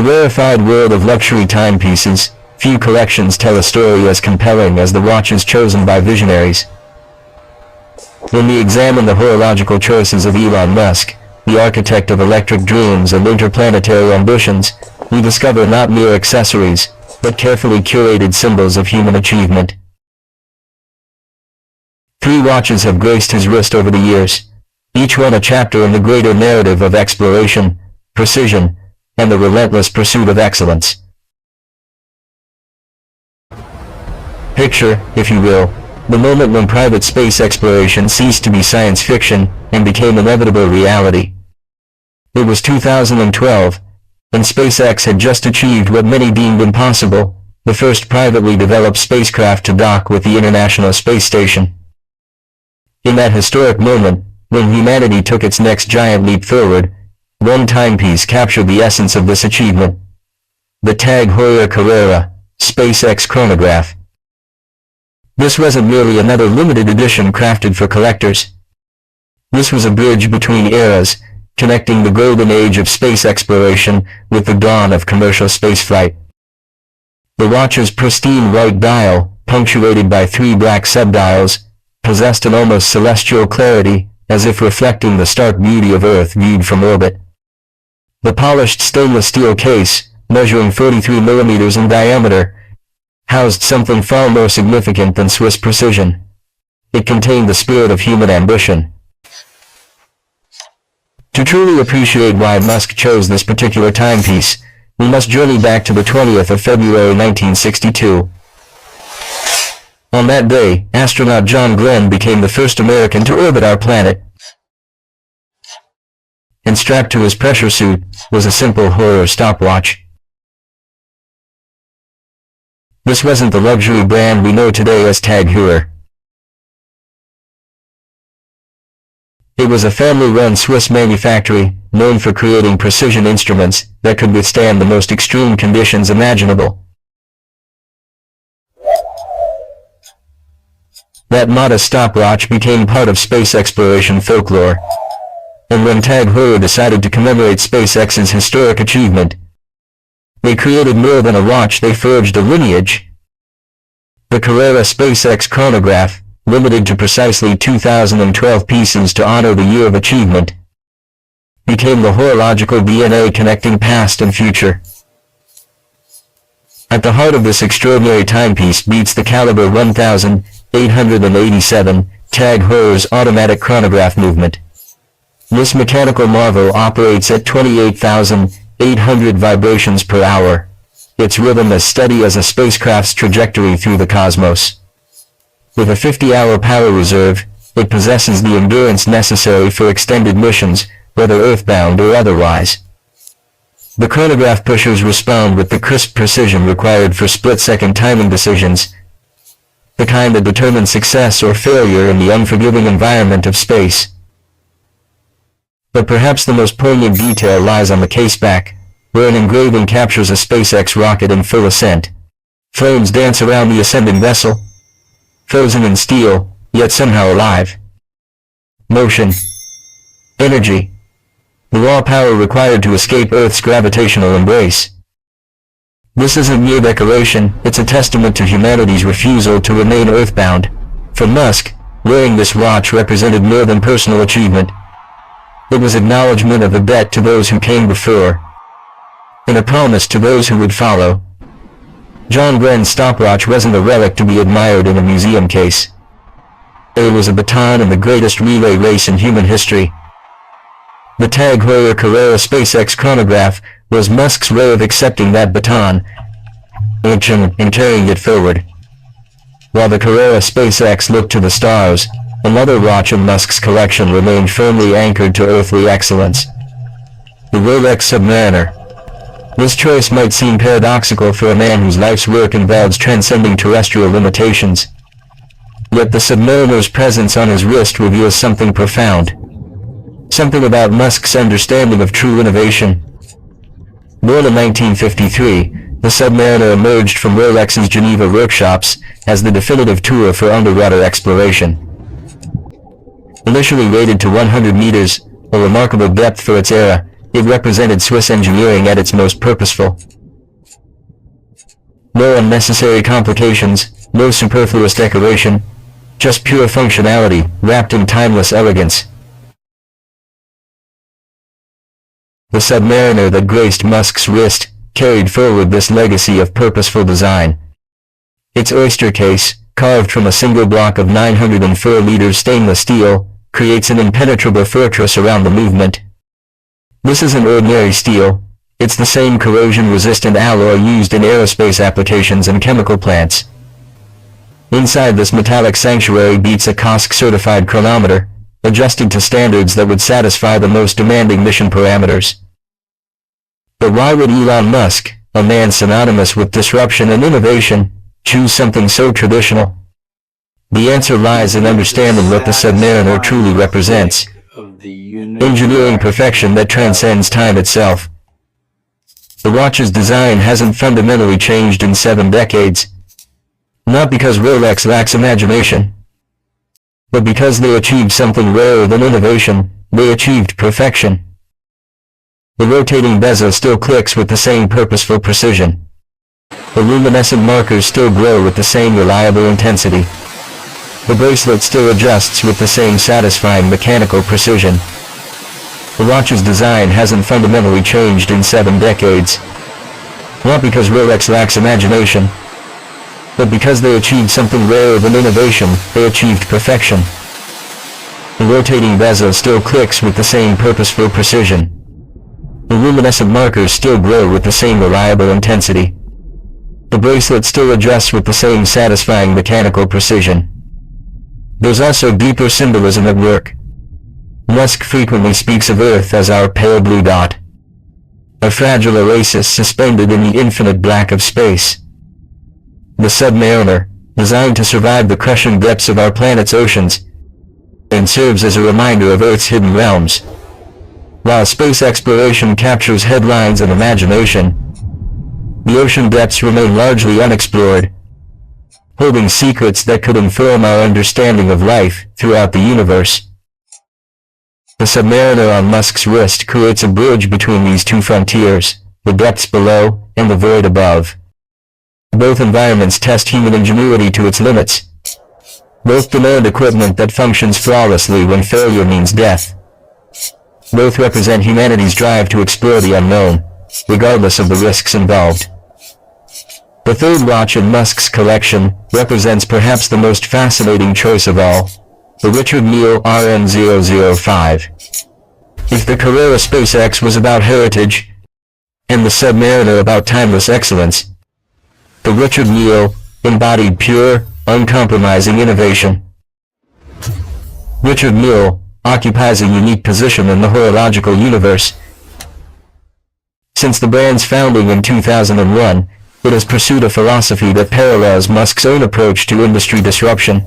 the rarefied world of luxury timepieces, few collections tell a story as compelling as the watches chosen by visionaries. When we examine the horological choices of Elon Musk, the architect of electric dreams and interplanetary ambitions, we discover not mere accessories, but carefully curated symbols of human achievement. 3 watches have graced his wrist over the years, each one a chapter in the greater narrative of exploration, precision, and the relentless pursuit of excellence. Picture, if you will, the moment when private space exploration ceased to be science fiction and became inevitable reality. It was 2012, and SpaceX had just achieved what many deemed impossible, the first privately developed spacecraft to dock with the International Space Station. In that historic moment, when humanity took its next giant leap forward, one timepiece captured the essence of this achievement. The Tag Heuer Carrera, SpaceX chronograph. This wasn't merely another limited edition crafted for collectors. This was a bridge between eras, connecting the golden age of space exploration with the dawn of commercial spaceflight. The watch's pristine white dial, punctuated by 3 black subdials, possessed an almost celestial clarity, as if reflecting the stark beauty of Earth viewed from orbit. The polished stainless steel case, measuring 43 millimeters in diameter, housed something far more significant than Swiss precision. It contained the spirit of human ambition. To truly appreciate why Musk chose this particular timepiece, we must journey back to the 20th of February 1962. On that day, astronaut John Glenn became the first American to orbit our planet. And strapped to his pressure suit was a simple Heuer stopwatch. This wasn't the luxury brand we know today as Tag Heuer. It was a family-run Swiss manufactory, known for creating precision instruments that could withstand the most extreme conditions imaginable. That modest stopwatch became part of space exploration folklore. And when Tag Heuer decided to commemorate SpaceX's historic achievement, they created more than a watch, they forged a lineage. The Carrera SpaceX chronograph, limited to precisely 2012 pieces to honor the year of achievement, became the horological DNA connecting past and future. At the heart of this extraordinary timepiece beats the caliber 1887 Tag Heuer's automatic chronograph movement. This mechanical marvel operates at 28,800 vibrations per hour, its rhythm as steady as a spacecraft's trajectory through the cosmos. With a 50-hour power reserve, it possesses the endurance necessary for extended missions, whether earthbound or otherwise. The chronograph pushers respond with the crisp precision required for split-second timing decisions, the kind that determines success or failure in the unforgiving environment of space. But perhaps the most poignant detail lies on the caseback, where an engraving captures a SpaceX rocket in full ascent. Flames dance around the ascending vessel, frozen in steel, yet somehow alive. Motion. Energy. The raw power required to escape Earth's gravitational embrace. This isn't mere decoration, it's a testament to humanity's refusal to remain earthbound. For Musk, wearing this watch represented more than personal achievement. It was acknowledgement of a debt to those who came before, and a promise to those who would follow. John Glenn's stopwatch wasn't a relic to be admired in a museum case. It was a baton in the greatest relay race in human history. The Tag Heuer Carrera SpaceX chronograph was Musk's way of accepting that baton and carrying it forward. While the Carrera SpaceX looked to the stars, another watch in Musk's collection remained firmly anchored to earthly excellence. The Rolex Submariner. This choice might seem paradoxical for a man whose life's work involves transcending terrestrial limitations. Yet the Submariner's presence on his wrist reveals something profound. Something about Musk's understanding of true innovation. Born in 1953, the Submariner emerged from Rolex's Geneva workshops as the definitive tool for underwater exploration. Initially rated to 100 meters, a remarkable depth for its era, It represented Swiss engineering at its most purposeful. No unnecessary complications, no superfluous decoration, just pure functionality, wrapped in timeless elegance. The Submariner that graced Musk's wrist carried forward this legacy of purposeful design. Its oyster case, carved from a single block of 904 liters stainless steel, creates an impenetrable fortress around the movement. This isn't ordinary steel, it's the same corrosion-resistant alloy used in aerospace applications and chemical plants. Inside this metallic sanctuary beats a COSC-certified chronometer, adjusted to standards that would satisfy the most demanding mission parameters. But why would Elon Musk, a man synonymous with disruption and innovation, choose something so traditional? The answer lies in understanding what the Submariner truly represents. Engineering perfection that transcends time itself. The watch's design hasn't fundamentally changed in 7 decades. Not because Rolex lacks imagination, but because they achieved something rarer than innovation, they achieved perfection. The rotating bezel still clicks with the same purposeful precision. The luminescent markers still glow with the same reliable intensity. The bracelet still adjusts with the same satisfying mechanical precision. The watch's design hasn't fundamentally changed in 7 decades. Not because Rolex lacks imagination, but because they achieved something rarer than innovation, they achieved perfection. The rotating bezel still clicks with the same purposeful precision. The luminescent markers still glow with the same reliable intensity. The bracelet still adjusts with the same satisfying mechanical precision. There's also deeper symbolism at work. Musk frequently speaks of Earth as our pale blue dot, a fragile oasis suspended in the infinite black of space. The Submariner, designed to survive the crushing depths of our planet's oceans, and serves as a reminder of Earth's hidden realms. While space exploration captures headlines and imagination, the ocean depths remain largely unexplored, holding secrets that could inform our understanding of life throughout the universe. The Submariner on Musk's wrist creates a bridge between these two frontiers, the depths below and the void above. Both environments test human ingenuity to its limits. Both demand equipment that functions flawlessly when failure means death. Both represent humanity's drive to explore the unknown, regardless of the risks involved. The third watch in Musk's collection represents perhaps the most fascinating choice of all, the Richard Mille RM005. If the Carrera SpaceX was about heritage, and the Submariner about timeless excellence, the Richard Mille embodied pure, uncompromising innovation. Richard Mille occupies a unique position in the horological universe. Since the brand's founding in 2001, it has pursued a philosophy that parallels Musk's own approach to industry disruption.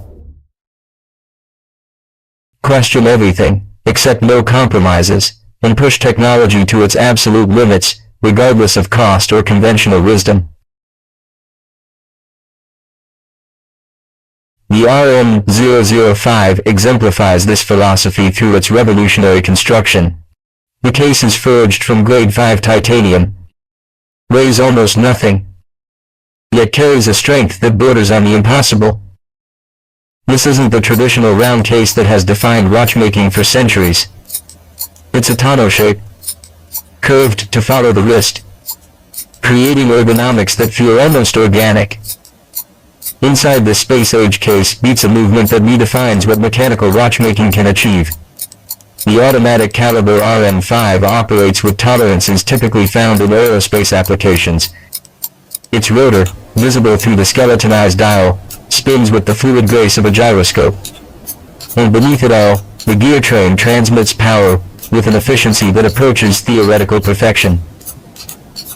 Question everything, accept no compromises, and push technology to its absolute limits, regardless of cost or conventional wisdom. The RM005 exemplifies this philosophy through its revolutionary construction. The case is forged from grade 5 titanium, weighs almost nothing, yet carries a strength that borders on the impossible. This isn't the traditional round case that has defined watchmaking for centuries. It's a tonneau shape, curved to follow the wrist, creating ergonomics that feel almost organic. Inside this space-age case beats a movement that redefines what mechanical watchmaking can achieve. The automatic caliber RM5 operates with tolerances typically found in aerospace applications. Its rotor, visible through the skeletonized dial, spins with the fluid grace of a gyroscope. And beneath it all, the gear train transmits power with an efficiency that approaches theoretical perfection.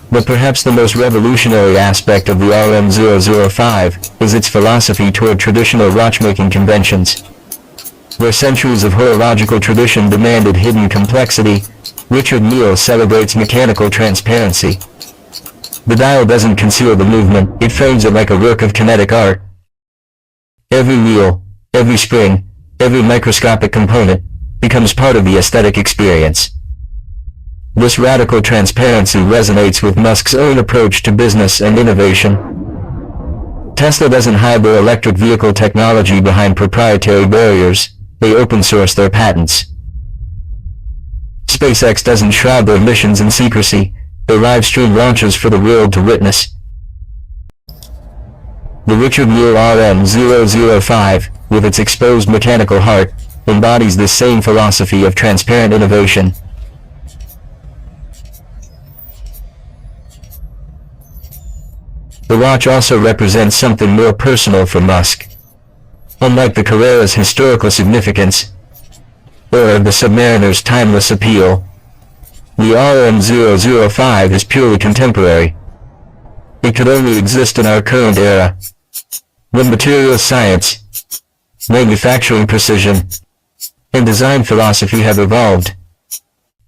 But perhaps the most revolutionary aspect of the RM005 is its philosophy toward traditional watchmaking conventions. Where centuries of horological tradition demanded hidden complexity, Richard Mille celebrates mechanical transparency. The dial doesn't conceal the movement, it frames it like a work of kinetic art. Every wheel, every spring, every microscopic component becomes part of the aesthetic experience. This radical transparency resonates with Musk's own approach to business and innovation. Tesla doesn't hide their electric vehicle technology behind proprietary barriers, they open source their patents. SpaceX doesn't shroud their missions in secrecy, they live-stream launches for the world to witness. The Richard Mille RM005, with its exposed mechanical heart, embodies this same philosophy of transparent innovation. The watch also represents something more personal for Musk. Unlike the Carrera's historical significance, or the Submariner's timeless appeal, the RM005 is purely contemporary. It could only exist in our current era, when materials science, manufacturing precision, and design philosophy have evolved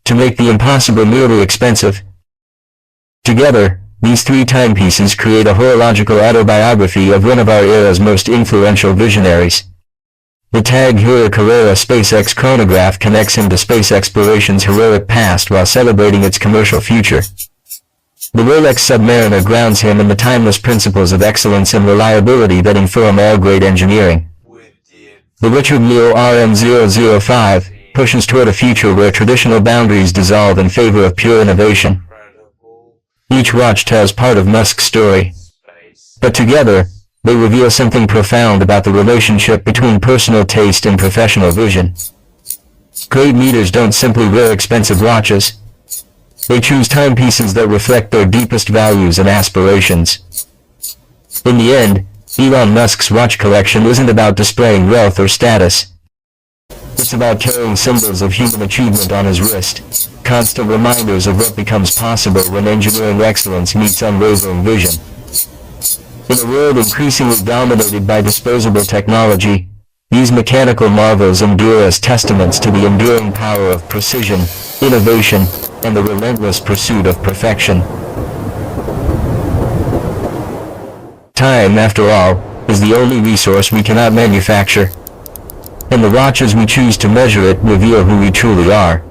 to make the impossible merely expensive. Together, these three timepieces create a horological autobiography of one of our era's most influential visionaries. The Tag Heuer Carrera SpaceX chronograph connects him to space exploration's heroic past while celebrating its commercial future. The Rolex Submariner grounds him in the timeless principles of excellence and reliability that inform all great engineering. The Richard Mille RM005 pushes toward a future where traditional boundaries dissolve in favor of pure innovation. Each watch tells part of Musk's story, but together, they reveal something profound about the relationship between personal taste and professional vision. Great leaders don't simply wear expensive watches. They choose timepieces that reflect their deepest values and aspirations. In the end, Elon Musk's watch collection isn't about displaying wealth or status. It's about carrying symbols of human achievement on his wrist, constant reminders of what becomes possible when engineering excellence meets unwavering vision. In a world increasingly dominated by disposable technology, these mechanical marvels endure as testaments to the enduring power of precision, innovation, and the relentless pursuit of perfection. Time, after all, is the only resource we cannot manufacture, and the watches we choose to measure it reveal who we truly are.